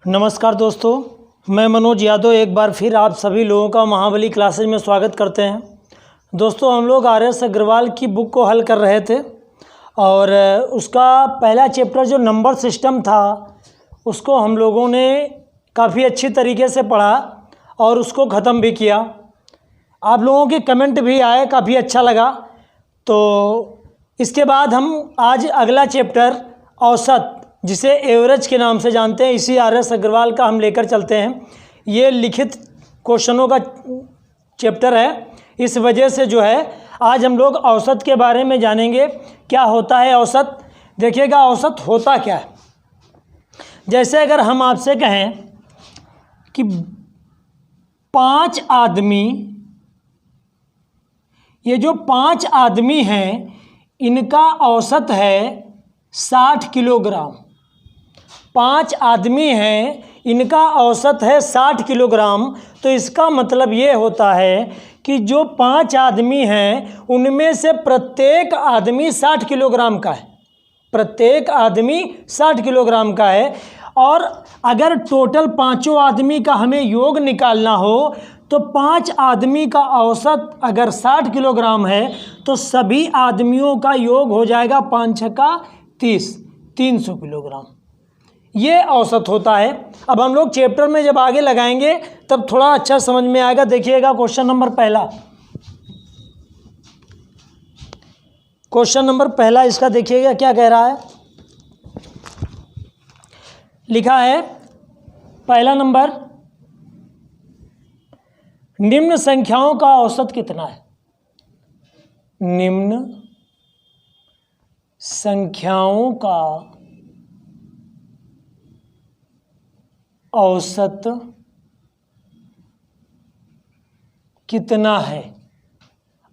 नमस्कार दोस्तों, मैं मनोज यादव एक बार फिर आप सभी लोगों का महाबली क्लासेज में स्वागत करते हैं। दोस्तों, हम लोग आर.एस. अग्रवाल की बुक को हल कर रहे थे और उसका पहला चैप्टर जो नंबर सिस्टम था उसको हम लोगों ने काफ़ी अच्छी तरीके से पढ़ा और उसको ख़त्म भी किया। आप लोगों के कमेंट भी आए, काफ़ी अच्छा लगा। तो इसके बाद हम आज अगला चैप्टर औसत, जिसे एवरेज के नाम से जानते हैं, इसी आर.एस. अग्रवाल का हम लेकर चलते हैं। ये लिखित क्वेश्चनों का चैप्टर है, इस वजह से जो है आज हम लोग औसत के बारे में जानेंगे। क्या होता है औसत? देखिएगा, औसत होता क्या है। जैसे अगर हम आपसे कहें कि 5 आदमी, ये जो 5 आदमी हैं इनका औसत है 60 किलोग्राम। 5 आदमी हैं, इनका औसत है 60 किलोग्राम। तो इसका मतलब ये होता है कि जो 5 आदमी हैं उनमें से प्रत्येक आदमी 60 किलोग्राम का है। प्रत्येक आदमी 60 किलोग्राम का है। और अगर टोटल 5 आदमी का हमें योग निकालना हो तो 5 आदमी का औसत अगर 60 किलोग्राम है तो सभी आदमियों का योग हो जाएगा 5 छक्का 30, 300 किलोग्राम। ये औसत होता है। अब हम लोग चैप्टर में जब आगे लगाएंगे तब थोड़ा अच्छा समझ में आएगा। देखिएगा क्वेश्चन नंबर पहला, क्वेश्चन नंबर पहला इसका देखिएगा क्या कह रहा है। लिखा है पहला नंबर, निम्न संख्याओं का औसत कितना है? निम्न संख्याओं का औसत कितना है?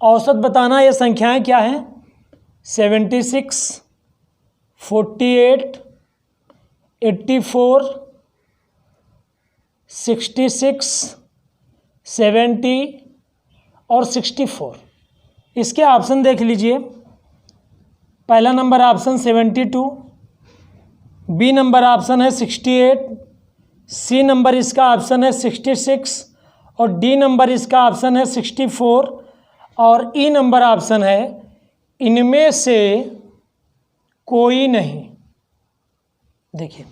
औसत बताना। ये संख्याएं क्या हैं? 76, 48, 84, 66, 70 और 64। इसके ऑप्शन देख लीजिए। पहला number option 72, B number option है 68, सी नंबर इसका ऑप्शन है 66 और डी नंबर इसका ऑप्शन है 64 और ई नंबर ऑप्शन है इनमें से कोई नहीं। देखिए,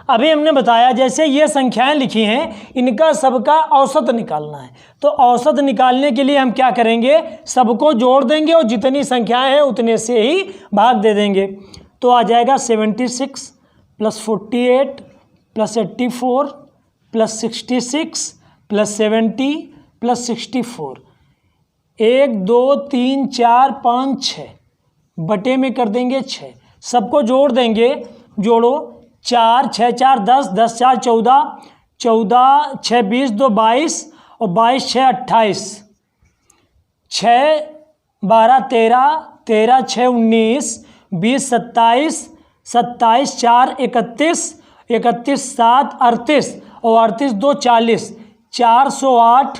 अभी हमने बताया जैसे ये संख्याएं लिखी हैं इनका सबका औसत निकालना है। तो औसत निकालने के लिए हम क्या करेंगे? सबको जोड़ देंगे और जितनी संख्याएं हैं उतने से ही भाग दे देंगे। तो आ जाएगा 76 plus 48 plus 84 plus 66 plus 70 plus 64। 1 2 3 4 5 6 बटे में कर देंगे 6। सबको जोड़ देंगे। जोड़ो, 4 6 4 10, 10 4 14, 14 6 20, 2 22 और 22 6 28, 6 12 13, 13 6 19, 20 27, 27 4 31, 31 7 38 और 38 2 40, 408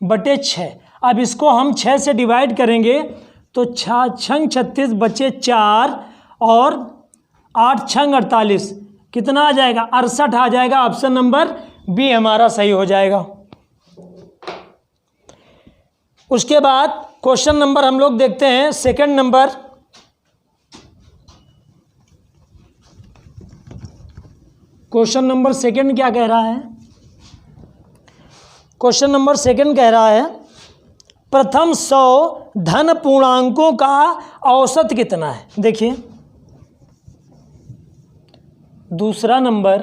बटे 6। अब इसको हम 6 से डिवाइड करेंगे तो 6 छंग 36 बचे 4 और 8 छंग 48, कितना आ जाएगा? 68 आ जाएगा। ऑप्शन नंबर बी हमारा सही हो जाएगा। उसके बाद क्वेश्चन नंबर हम लोग देखते हैं second number. Question number second क्या कह रहा है? क्वेश्चन नंबर सेकंड कह रहा है प्रथम 100 धन पूर्णांकों का औसत कितना है? देखिए, दूसरा नंबर,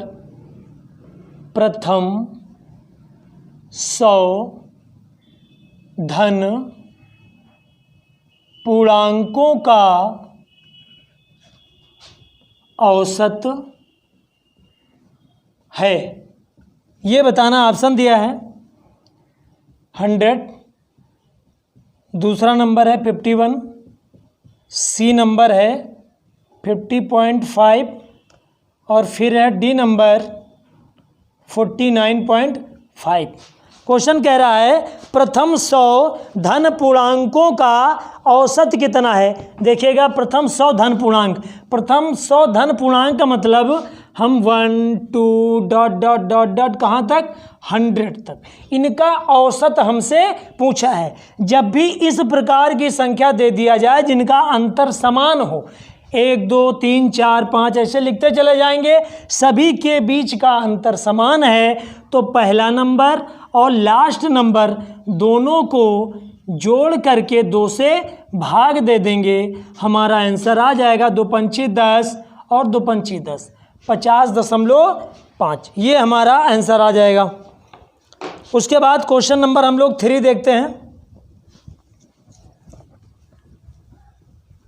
प्रथम 100 धन पूर्णांकों का औसत है, ये बताना। ऑप्शन दिया है 100, दूसरा नंबर है 51, सी नंबर है 50.5 और फिर है डी नंबर 49.5। क्वेश्चन कह रहा है प्रथम 100 धन पूर्णांकों का औसत कितना है। देखिएगा प्रथम 100 धन पूर्णांक, प्रथम 100 धन पूर्णांक का मतलब हम 1 2 डॉट डॉट डॉट डॉट कहाँ तक 100 तक, इनका औसत हमसे पूछा है। जब भी इस प्रकार की संख्या दे दिया जाए जिनका अंतर समान हो, 1 2 3 4 5 ऐसे लिखते चले जाएंगे, सभी के बीच का अंतर समान है, तो पहला नंबर और लास्ट नंबर दोनों को जोड़ करके 2 से भाग दे देंगे, हमारा आंसर आ जाएगा 2 पंची 10 और 2 पंची 10, 50.5। ये हमारा आंसर आ जाएगा। उसके बाद क्वेश्चन नंबर हम लोग 3 देखते हैं।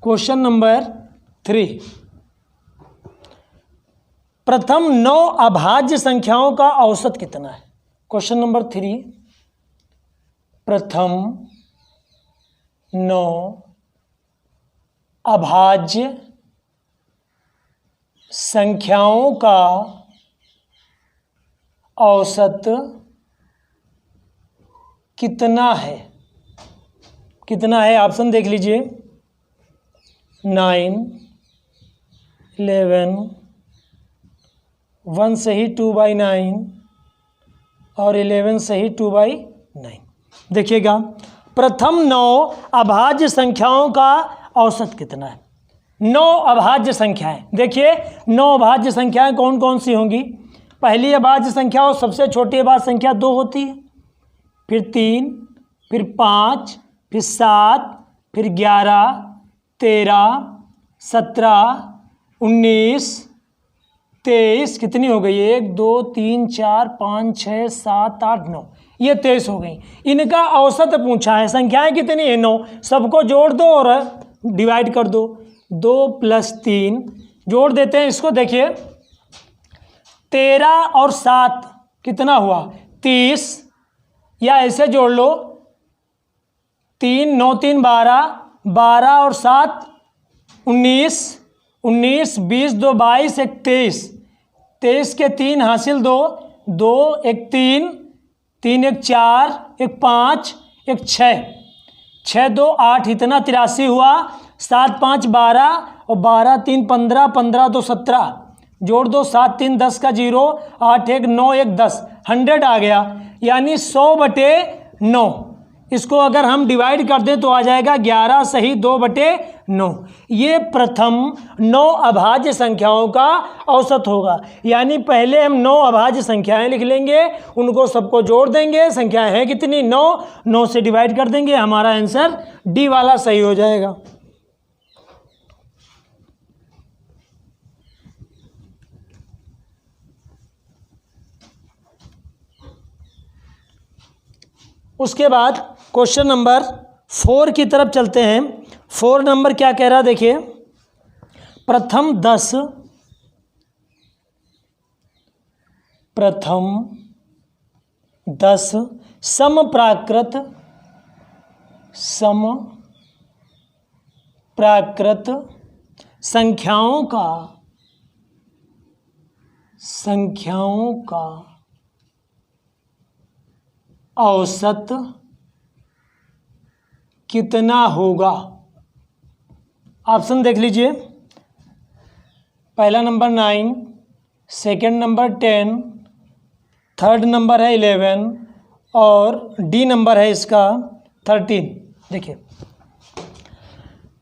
क्वेश्चन नंबर 3, प्रथम 9 अभाज्य संख्याओं का औसत कितना है। क्वेश्चन नंबर 3, प्रथम 9 अभाज्य संख्याओं का औसत कितना है। कितना है ऑप्शन देख लीजिए, 9 11 1 सही 2/9 और 11 सही 2/9। देखिएगा प्रथम 9 अभाज्य संख्याओं का औसत कितना है। 9 अभाज्य संख्याएं, देखिए 9 अभाज्य संख्याएं कौन कौन सी होंगी। पहली अभाज्य संख्या और सबसे छोटी अभाज्य संख्या 2 होती है, फिर 3, फिर 5, फिर 7, फिर 11, 13, 17, 19, 23, कितनी हो गई, 1 2 3 4 5 6 7 8 9, ये 23 हो गई। इनका औसत पूछा है। संख्याएं कितनी है, 9, सबको जोड़ दो और डिवाइड कर दो, 2 + 3 जोड़ देते हैं इसको। देखिए 13 और 7 कितना हुआ, 30, या ऐसे जोड़ लो 3 9 3 12, 12 और 7 19, 19 20 2 22 1 23, 23 के 3 हासिल 2, 2 1 3, 3 1 4, 1 5, 1 6, 6 2 8, इतना 83 हुआ। 7 5 12 और 12 3 15, 15 2 17, जोड़ दो 7 3 10 का 0, 8 1 9 1 10, 100 आ गया, यानी 100/9। इसको अगर हम डिवाइड कर दें तो आ जाएगा 11 सही 2/9। ये प्रथम 9 अभाज्य संख्याओं का औसत होगा। यानी पहले हम 9 अभाज्य संख्याएं लिख लेंगे, उनको सबको जोड़ देंगे, संख्याएं हैं कितनी 9, 9 से डिवाइड कर देंगे, हमारा आंसर डी वाला सही हो जाएगा। उसके बाद क्वेश्चन नंबर 4 की तरफ चलते हैं। 4 नंबर क्या कह रहा है, देखिए प्रथम 10 समप्राकृत संख्याओं का औसत कितना होगा। ऑप्शन देख लीजिए, पहला number 9, second number 10, third number है 11 और डी नंबर है इसका 13। देखिए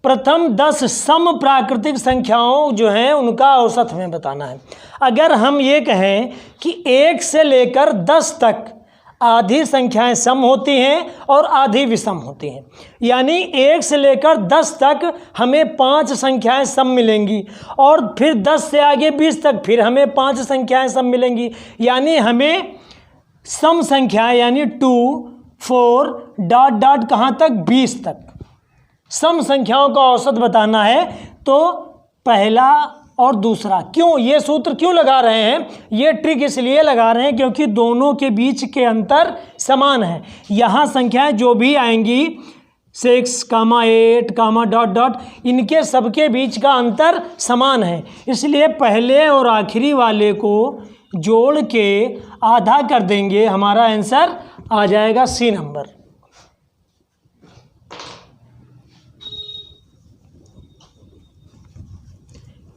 प्रथम 10 सम प्राकृतिक संख्याओं जो हैं उनका औसत हमें बताना है। अगर हम ये कहें कि 1 से लेकर 10 तक आधी संख्याएं सम होती हैं और आधी विषम होती हैं, यानी 1 से लेकर 10 तक हमें 5 संख्याएं सम मिलेंगी और फिर 10 से आगे 20 तक फिर हमें 5 संख्याएं सम मिलेंगी, यानी हमें सम संख्याएं यानी 2 4 डॉट डॉट कहाँ तक 20 तक सम संख्याओं का औसत बताना है। तो पहला और दूसरा, क्यों ये सूत्र क्यों लगा रहे हैं, ये ट्रिक इसलिए लगा रहे हैं क्योंकि दोनों के बीच के अंतर समान है। यहाँ संख्याएं जो भी आएंगी 6, 8, डॉट डॉट, इनके सबके बीच का अंतर समान है, इसलिए पहले और आखिरी वाले को जोड़ के आधा कर देंगे, हमारा आंसर आ जाएगा सी नंबर।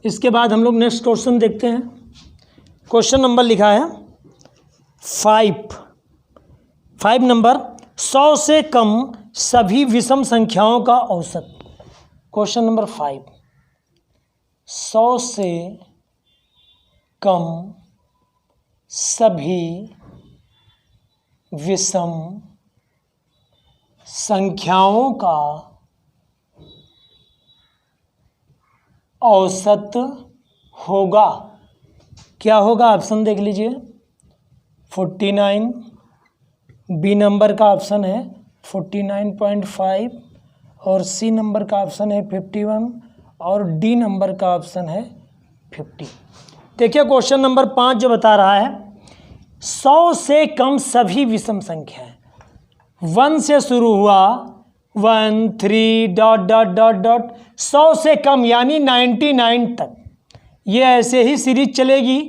इसके बाद हम लोग नेक्स्ट क्वेश्चन देखते हैं। क्वेश्चन नंबर लिखा है 5 नंबर, 100 से कम सभी विषम संख्याओं का औसत। क्वेश्चन नंबर 5, 100 से कम सभी विषम संख्याओं का औसत होगा। क्या होगा? ऑप्शन देख लीजिए। 49, बी नंबर का ऑप्शन है 49.5 और सी नंबर का ऑप्शन है 51 और डी नंबर का ऑप्शन है 50। देखिए क्वेश्चन नंबर 5 जो बता रहा है 100 से कम सभी विषम संख्याएं, 1 से शुरू हुआ 1 3 डॉट डॉट डॉट डॉट 100 से कम यानी 99 तक, ये ऐसे ही सीरीज चलेगी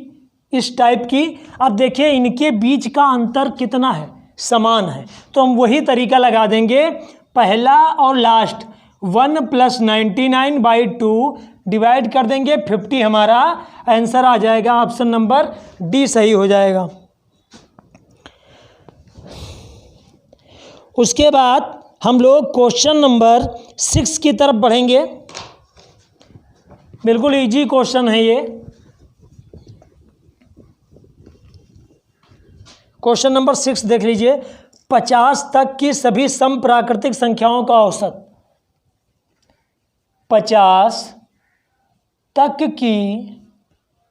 इस टाइप की। अब देखिए इनके बीच का अंतर कितना है, समान है, तो हम वही तरीका लगा देंगे। पहला और लास्ट 1 + 99/2 डिवाइड कर देंगे 50, हमारा आंसर आ जाएगा ऑप्शन नंबर डी सही हो जाएगा। उसके बाद हम लोग क्वेश्चन नंबर 6 की तरफ बढ़ेंगे। बिल्कुल इजी क्वेश्चन है ये। क्वेश्चन नंबर 6 देख लीजिए। 50 तक की सभी सम प्राकृतिक संख्याओं का औसत। 50 तक की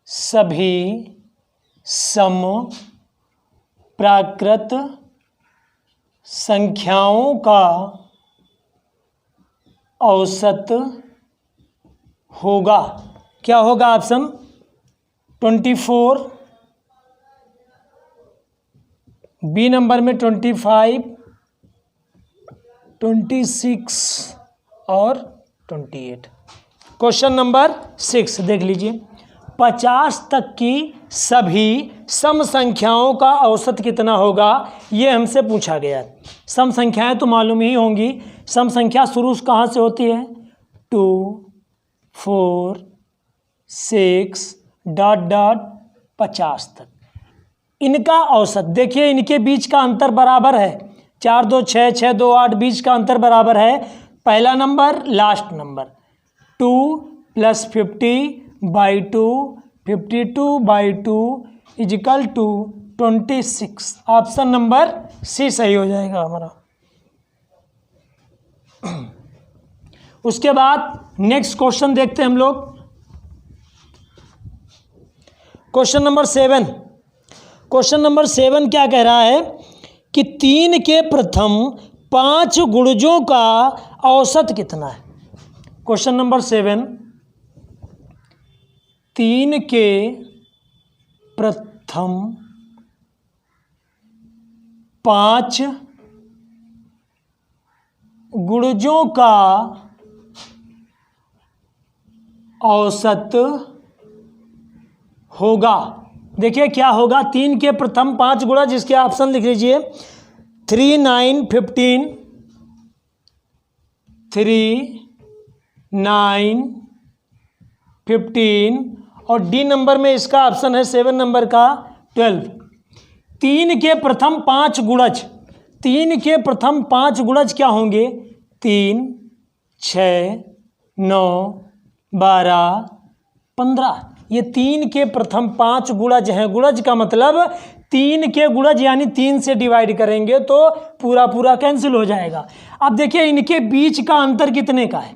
सभी सम प्राकृत संख्याओं का औसत होगा। क्या होगा? ऑप्शन 24, बी नंबर में 25, 26 और 28। क्वेश्चन नंबर 6 देख लीजिए। 50 तक की सभी सम संख्याओं का औसत कितना होगा, ये हमसे पूछा गया है। सम संख्याएं तो मालूम ही होंगी। सम संख्या शुरू कहाँ से होती है? 2 4 6 डॉट डॉट 50 तक। इनका औसत देखिए, इनके बीच का अंतर बराबर है। 4 2 6 6 2 8, बीच का अंतर बराबर है। पहला number last number 2 + 50/2 52/2 = 26। Option number C सही हो जाएगा हमारा। उसके बाद नेक्स्ट क्वेश्चन देखते हैं हम लोग। Question number 7। क्वेश्चन नंबर 7 क्या कह रहा है कि 3 के प्रथम 5 गुणजों का औसत कितना है। क्वेश्चन नंबर 7, 3 के प्रथम 5 गुणजों का औसत होगा। देखिए क्या होगा? 3 के प्रथम 5 गुणज, जिसके ऑप्शन लिख लीजिए 3 9 15, 3 9 15 और डी नंबर में इसका ऑप्शन है 7 नंबर का 12। 3 के प्रथम 5 गुणज, 3 के प्रथम 5 गुणज क्या होंगे? 3 6 9 12 15। ये 3 के प्रथम 5 गुणज हैं। गुणज का मतलब 3 के गुणज यानी 3 से डिवाइड करेंगे तो पूरा पूरा कैंसिल हो जाएगा। अब देखिए इनके बीच का अंतर कितने का है?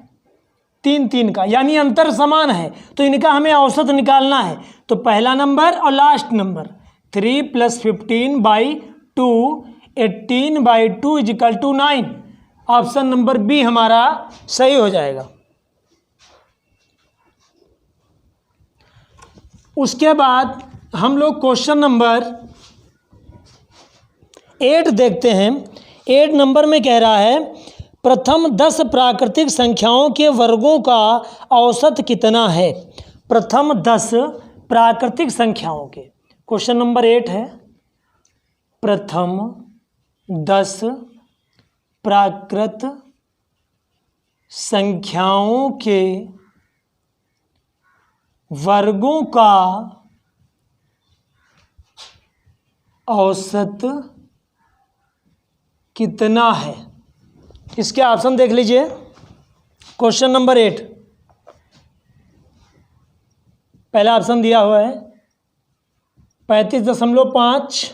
3 3 का, यानी अंतर समान है, तो इनका हमें औसत निकालना है। तो पहला नंबर और last number 3 + 15/2 18/2 = 9। Option number B हमारा सही हो जाएगा। उसके बाद हम लोग क्वेश्चन नंबर 8 देखते हैं। 8 नंबर में कह रहा है प्रथम 10 प्राकृतिक संख्याओं के वर्गों का औसत कितना है। प्रथम 10 प्राकृतिक संख्याओं के, क्वेश्चन नंबर 8 है। प्रथम 10 प्राकृत संख्याओं के वर्गों का औसत कितना है। इसके ऑप्शन देख लीजिए। क्वेश्चन नंबर 8, पहला ऑप्शन दिया हुआ है 35.5,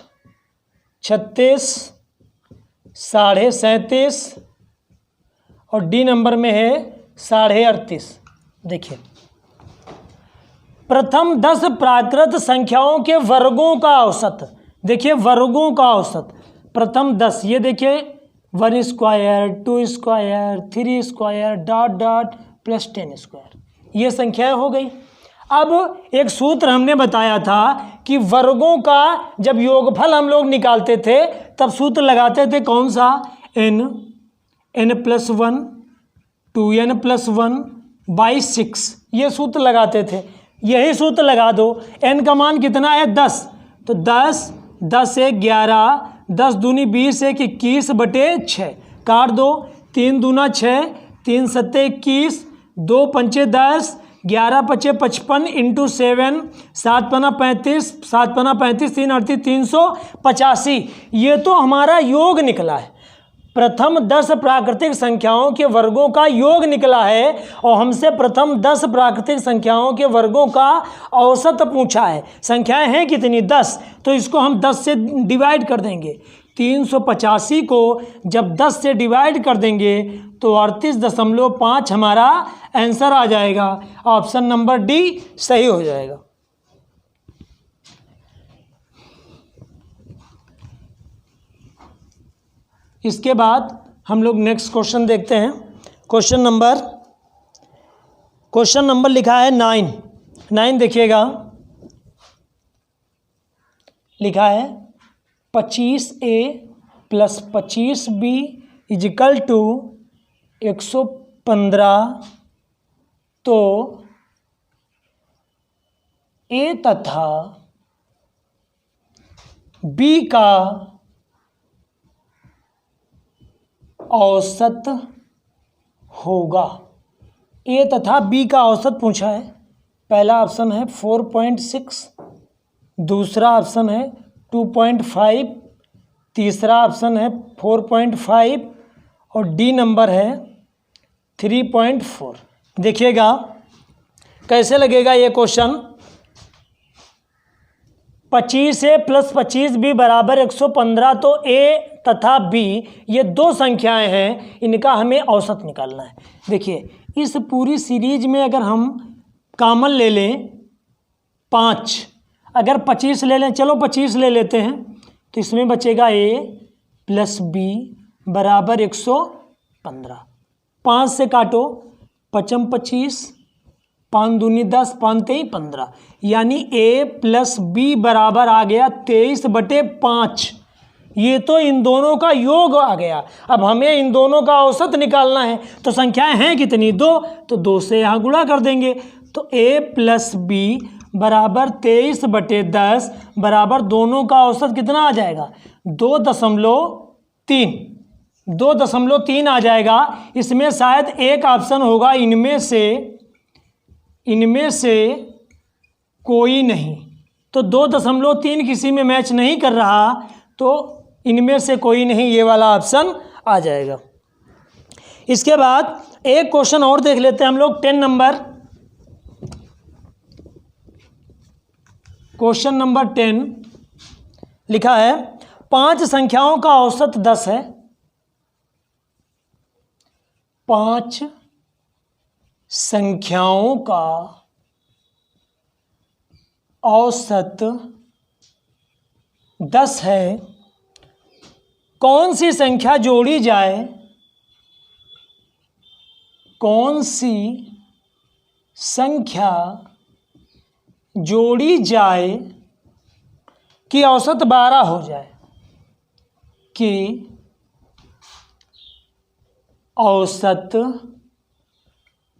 36, 37.5 और डी नंबर में है 38.5। देखिए, प्रथम 10 प्राकृत संख्याओं के वर्गों का औसत। देखिए, वर्गों का औसत प्रथम 10, ये देखिए 1 square, 2 square, 3 square, dot dot plus 10 square, ये संख्याएं हो गई। अब एक सूत्र हमने बताया था कि वर्गों का जब योगफल हम लोग निकालते थे तब सूत्र लगाते थे कौन सा, n+1 2n+1 बाई 6, ये सूत्र लगाते थे। यही सूत्र लगा दो। n का मान कितना है 10, तो 10, 10 1 11, 10 दूनी 20 1 21/6 काट दो। 3 दूना 6, 3 7 21, 2 पंचे 10, 11 पचे 55 इंटू 7, 7 पना 35, 7 पना 35, 3 38, 385। ये तो हमारा योग निकला है। प्रथम 10 प्राकृतिक संख्याओं के वर्गों का योग निकला है और हमसे प्रथम 10 प्राकृतिक संख्याओं के वर्गों का औसत पूछा है। संख्याएं हैं कितनी 10, तो इसको हम 10 से डिवाइड कर देंगे। 385 को जब 10 से डिवाइड कर देंगे तो 38.5 हमारा आंसर आ जाएगा। ऑप्शन नंबर डी सही हो जाएगा। इसके बाद हम लोग नेक्स्ट क्वेश्चन देखते हैं। क्वेश्चन नंबर लिखा है 9 देखिएगा, लिखा है 25A + 25B = 115। तो A तथा B का औसत होगा। ए तथा बी का औसत पूछा है। पहला ऑप्शन है 4.6, दूसरा ऑप्शन है 2.5, तीसरा ऑप्शन है 4.5 और डी नंबर है 3.4। देखिएगा कैसे लगेगा ये क्वेश्चन। 25A + 25B = 115। तो ए तथा बी ये दो संख्याएं हैं, इनका हमें औसत निकालना है। देखिए, इस पूरी सीरीज में अगर हम कॉमन ले लें 5, अगर 25 ले लें, चलो 25 ले लेते हैं, तो इसमें बचेगा A + B = 115। 5 से काटो, 5 25, 5 दूनी 10, 5 3 15, यानी A + B बराबर आ गया 23/5। ये तो इन दोनों का योग आ गया। अब हमें इन दोनों का औसत निकालना है, तो संख्याएं हैं कितनी 2, तो 2 से यहाँ गुणा कर देंगे। तो A + B = 23/10 बराबर दोनों का औसत कितना आ जाएगा 2.3। 2.3 आ जाएगा। इसमें शायद एक ऑप्शन होगा इनमें से कोई नहीं, तो 2.3 किसी में मैच नहीं कर रहा, तो इनमें से कोई नहीं, ये वाला ऑप्शन आ जाएगा। इसके बाद एक क्वेश्चन और देख लेते हैं हम लोग। 10 नंबर, क्वेश्चन नंबर 10 लिखा है 5 संख्याओं का औसत 10 है। 5 संख्याओं का औसत 10 है। कौन सी संख्या जोड़ी जाए, कौन सी संख्या जोड़ी जाए कि औसत 12 हो जाए, कि औसत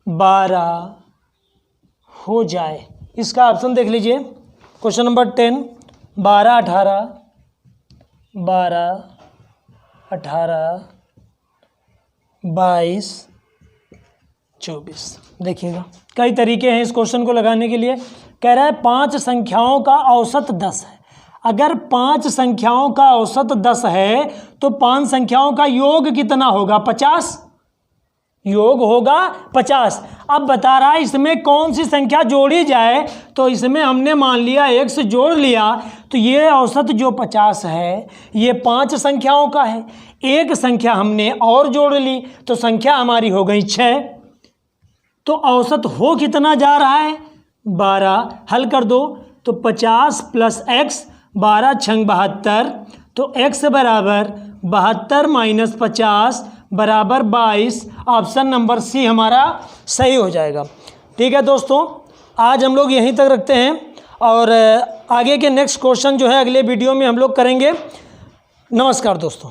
12 हो जाए। इसका ऑप्शन देख लीजिए। Question number 10, 12 18, 12 18, 22, 24। देखिएगा कई तरीके हैं इस क्वेश्चन को लगाने के लिए। कह रहा है 5 संख्याओं का औसत 10 है। अगर 5 संख्याओं का औसत 10 है तो 5 संख्याओं का योग कितना होगा? 50। योग होगा 50। अब बता रहा है इसमें कौन सी संख्या जोड़ी जाए, तो इसमें हमने मान लिया x जोड़ लिया, तो ये औसत जो 50 है ये 5 संख्याओं का है। एक संख्या हमने और जोड़ ली तो संख्या हमारी हो गई 6। तो औसत हो कितना जा रहा है? 12। हल कर दो तो 50 + x, 12 × 72, तो x बराबर 72 - 50 बराबर 22। ऑप्शन नंबर सी हमारा सही हो जाएगा। ठीक है दोस्तों, आज हम लोग यहीं तक रखते हैं और आगे के नेक्स्ट क्वेश्चन जो है अगले वीडियो में हम लोग करेंगे। नमस्कार दोस्तों।